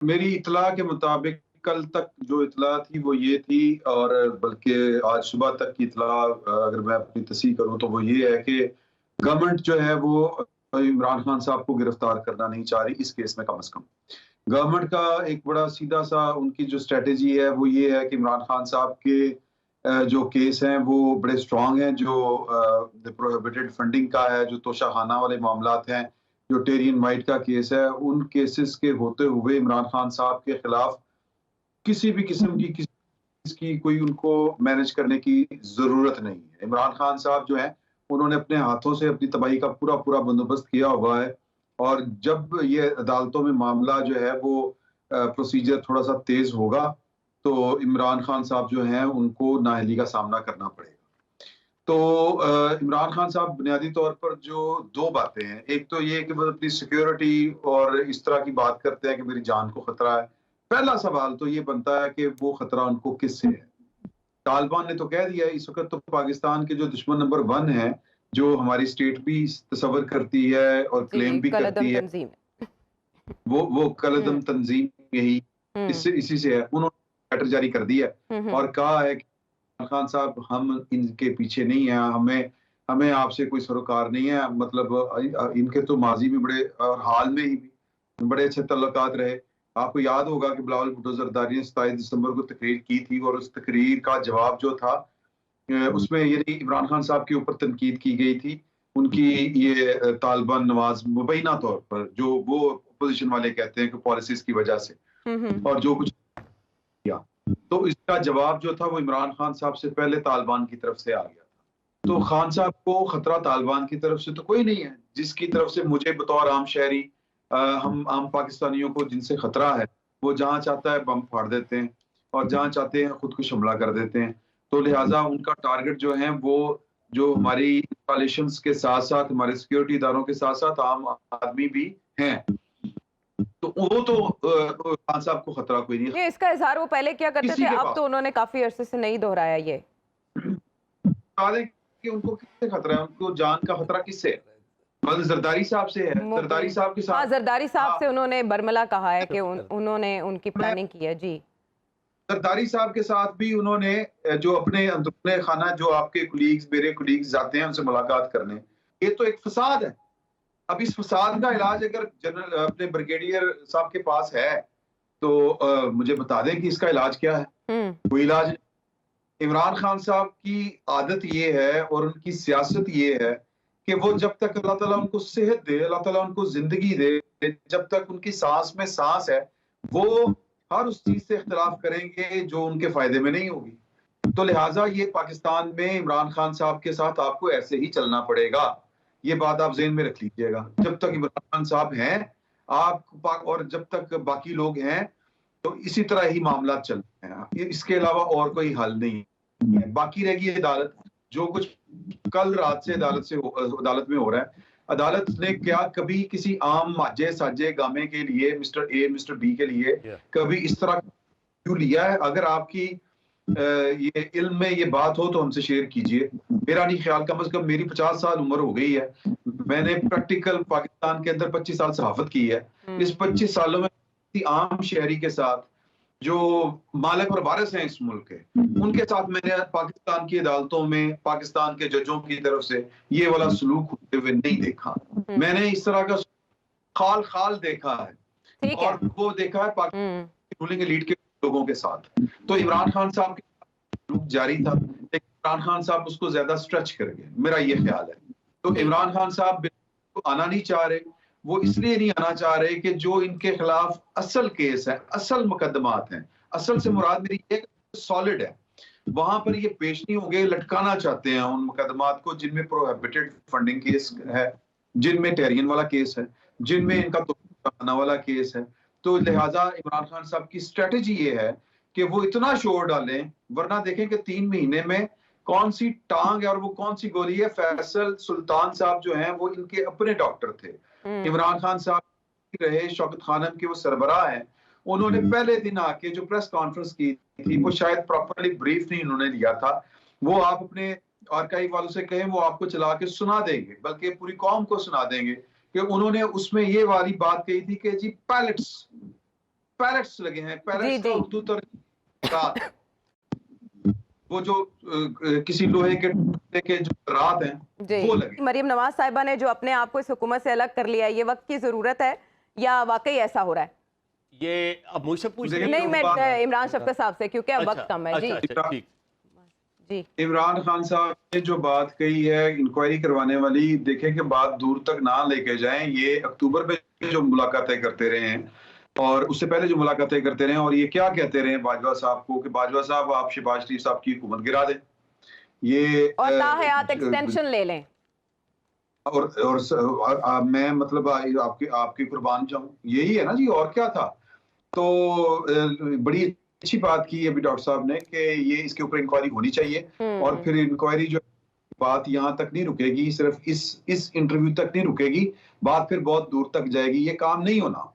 मेरी इत्तला के मुताबिक कल तक जो इत्तला थी वो ये थी, और बल्कि आज सुबह तक की इत्तला अगर मैं अपनी तस्दीक करूँ तो वो ये है कि गवर्नमेंट जो है वो इमरान खान साहब को गिरफ्तार करना नहीं चाह रही इस केस में, कम से कम। गवर्नमेंट का एक बड़ा सीधा-सा उनकी जो स्ट्रैटेजी है वो ये है कि इमरान खान साहब के जो केस हैं वो बड़े स्ट्रॉन्ग हैं, जो प्रोहिबिटेड फंडिंग का है, जो तोशाखाना वाले मामलात हैं, जो टेरियन वाइट का केस है, उन केसेस के होते हुए इमरान खान साहब के खिलाफ किसी भी किस्म की किसी चीज़ की कोई उनको मैनेज करने की ज़रूरत नहीं है। इमरान खान साहब जो हैं, उन्होंने अपने हाथों से अपनी तबाही का पूरा-पूरा बंदोबस्त किया हुआ है, और जब ये अदालतों में मामला जो है वो प्रोसीजर थोड़ा-सा तेज़ होगा, तो इमरान खान साहब जो हैं, उनको नाअहली का सामना करना पड़ेगा। तो इमरान खान साहब बुनियादी तौर पर जो 2 बातें हैं, एक तो ये है कि वो अपनी सिक्योरिटी और इस तरह की बात करते हैं कि मेरी जान को खतरा है। पहला सवाल तो ये बनता है कि वो खतरा उनको किससे है? तालिबान ने तो कह दिया है, इस वक़्त तो पाकिस्तान के जो दुश्मन नंबर 1 हैं, जो हमारी स्टेट भी तसव्वुर करती है और क्लेम जी, भी कल-अदम करती है, तंज़ीम। वो कल-ए-दम हुँ, तंज़ीम यही हुँ, इससे इसी से है। उन्होंने लेटर जारी कर दिया है हुँ, हुँ। और कहा है कि खान साहब, हम इनके पीछे नहीं हैं, हमें हमें आपसे कोई सरोकार नहीं है। मतलब इनके तो माज़ी में बड़े और हाल में ही भी बड़े अच्छे तल्लुकात रहे। आपको याद होगा कि बिलावल भुट्टो ज़रदारी ने 27 दिसंबर को तकरीर की थी, और उस तकरीर का जवाब जो था उसमें यानी इमरान खान साहब के ऊपर तनकीद की गई थी। उनकी ये तालिबान नवाज़ मुबैना तौर पर जो वो अपोज़िशन वाले कहते हैं कि पॉलिसीज़ की वज़ह से, हुँ, हुँ। और जो कुछ किया। तो इसका जवाब जो था वो इमरान खान साहब से पहले तालिबान की तरफ से आ गया था। तो खान साहब को खतरा तालिबान की तरफ से तो कोई नहीं है, जिसकी तरफ से मुझे बतौर आम शहरी हम आम पाकिस्तानियों को जिनसे खतरा है, वो जहाँ चाहता है बम फाड़ देते हैं, और जहाँ चाहते हैं खुदकुश हमला कर देते हैं। तो लिहाज़ा उनका टारगेट जो है वो जो हमारी इंस्टॉलेशंस के साथ-साथ हमारे सिक्योरिटी इदारों के साथ-साथ आम आदमी भी हैं। तो वो तो खान साहब को खतरा कोई नहीं है, ये इसका इज़हार वो पहले किया करते किसी थे, के अब पास। तो उन्होंने काफ़ी अरसे से नहीं दोहराया ये। बता दें कि उनको किससे खतरा है, उनको जान का खतरा किससे है? बस जरदारी साहब से है। जरदारी मुबीन। साहब के हाँ, साथ ज़रदारी साहब हाँ, से उन्होंने बरमला कहा है कि उन्होंने उनकी मैं प्लानिंग की है। जी। जरदारी साहब के साथ भी उन्होंने जो अपने अंदरूनी खाना, जो आपके कोलीग्स, मेरे कोलीग्स जाते हैं उनसे मुलाकात करने, ये तो एक फसाद है। अब इस फसाद का इलाज अगर जनरल अपने ब्रिगेडियर साहब के पास है, तो मुझे बता दें कि इसका इलाज क्या है? हुँ, कोई इलाज नहीं। इमरान खान साहब की आदत ये है और उनकी सियासत ये है कि वो जब तक अल्लाह ताला उनको सेहत दे, अल्लाह ताला उनको ज़िंदगी दे, जब तक उनकी सांस में सांस है, वो हर उस चीज़ से इख्तिलाफ करेंगे जो उनके फ़ायदे में नहीं होगी। तो लिहाज़ा ये पाकिस्तान में इमरान खान साहब के साथ आपको ऐसे ही चलना पड़ेगा। ये बात आप ज़हन में रख लीजिएगा। जब तक इमरान खान साहब हैं, आप और जब तक बाकी लोग हैं, तो इसी तरह ही मामला चल रहे हैं। इसके अलावा और कोई हल नहीं है। बाकी रहेगी अदालत। जो कुछ कल रात से अदालत में हो रहा है, अदालत ने क्या कभी किसी आम माजे साजे गामे के लिए, मिस्टर ए मिस्टर बी के लिए कभी इस तरह क्यों लिया है? अगर आपकी ये इल्म में ये बात हो तो हमसे शेयर कीजिए। मेरा नहीं ख्याल, कम से कम मेरी 50 साल उम्र हो गई है। मैंने प्रैक्टिकल पाकिस्तान के अंदर 25 साल सहाफ़त की है। इस हुँ। 25 सालों में किसी आम शहरी के साथ, जो मालिक और वारिस हैं इस मुल्क के, उनके साथ मैंने पाकिस्तान की अदालतों में पाकिस्तान के जजों की तरफ से ये वाला सलूक होते हुए नहीं देखा। हुँ, मैंने इस तरह का खाल-खाल देखा है, ठीक है। और वो देखा है हुँ, पाकिस्तान रूलिंग एलीट के लोगों के साथ। तो इमरान खान साहब के सलूक जारी था, लेकिन इमरान खान साहब उसको ज़्यादा स्ट्रेच कर गए, मेरा ये ख्याल है। तो ठीक है। इमरान खान साहब बिल्कुल आना नहीं चाह रहे। वो इसलिए नहीं आना चाह रहे कि जो इनके खिलाफ असल केस है, असल मुकदमात हैं, असल से मुराद मेरी ये सॉलिड है, वहां पर ये पेश नहीं होंगे। लटकाना चाहते हैं उन मुकदमात को जिनमें प्रोहिबिटेड फंडिंग केस है, जिनमें टेरियन वाला केस है, जिनमें इनका तोशाखाना वाला केस है। तो लिहाजा इमरान खान साहब की स्ट्रेटेजी ये है कि वो इतना शोर डालें, वरना देखें कि 3 महीने में कौन सी टांग है और वो कौन सी गोली है। फैसल सुल्तान साहब जो हैं वो इनके अपने डॉक्टर थे। हुँ, इमरान खान साहब रहे शौकत खानम के वो सरबराह हैं। उन्होंने पहले दिन आके जो प्रेस कॉन्फ्रेंस की थी, वो शायद प्रॉपर्ली ब्रीफ नहीं उन्होंने लिया था। वो आप अपने आर्काइव वालों से कहें, वो आपको चला के सुना देंगे, बल्कि पूरी कौम को सुना देंगे कि उन्होंने उसमें ये वाली बात कही थी कि जी पैलेट्स पैलेट्स लगे हैं, जी पैलेट्स का जी उर्दू रात, वो जो किसी लोहे के टुकड़े के जो रात हैं वो जी लगे। मरियम नवाज साहिबा ने जो अपने आप को इस हुकूमत से अलग कर लिया है, ये वक्त की जरूरत है या वाकई ऐसा हो रहा है? ये अब मुझसे पूछ देखिए, रही नहीं, हैं? मैं इमरान शफकत साहब से, क्योंकि अब वक्त कम है। जी अच्छा ठीक। जी इमरान खान साहब ने जो बात कही है इंक्वायरी करवाने वाली, देखें कि बात दूर तक ना लेके जाएं। ये अक्टूबर में जो मुलाकातें करते रहे हैं और उससे पहले जो मुलाकातें करते रहे हैं, और ये क्या कहते रहे हैं बाजवा साहब को कि बाजवा साहब आप शहबाज शरीफ साहब की हुकूमत गिरा दें, ये और ताहयात एक्सटेंशन ले लें। मैं मतलब आपकी आपकी कुर्बान जाऊं, यही है ना जी, और क्या था। तो बड़ी अच्छी बात की अभी डॉक्टर साहब ने कि ये इसके ऊपर इंक्वायरी होनी चाहिए और फिर इंक्वायरी जो बात यहाँ तक नहीं रुकेगी, सिर्फ इस इंटरव्यू तक नहीं रुकेगी, बात फिर बहुत दूर तक जाएगी। ये काम नहीं होना।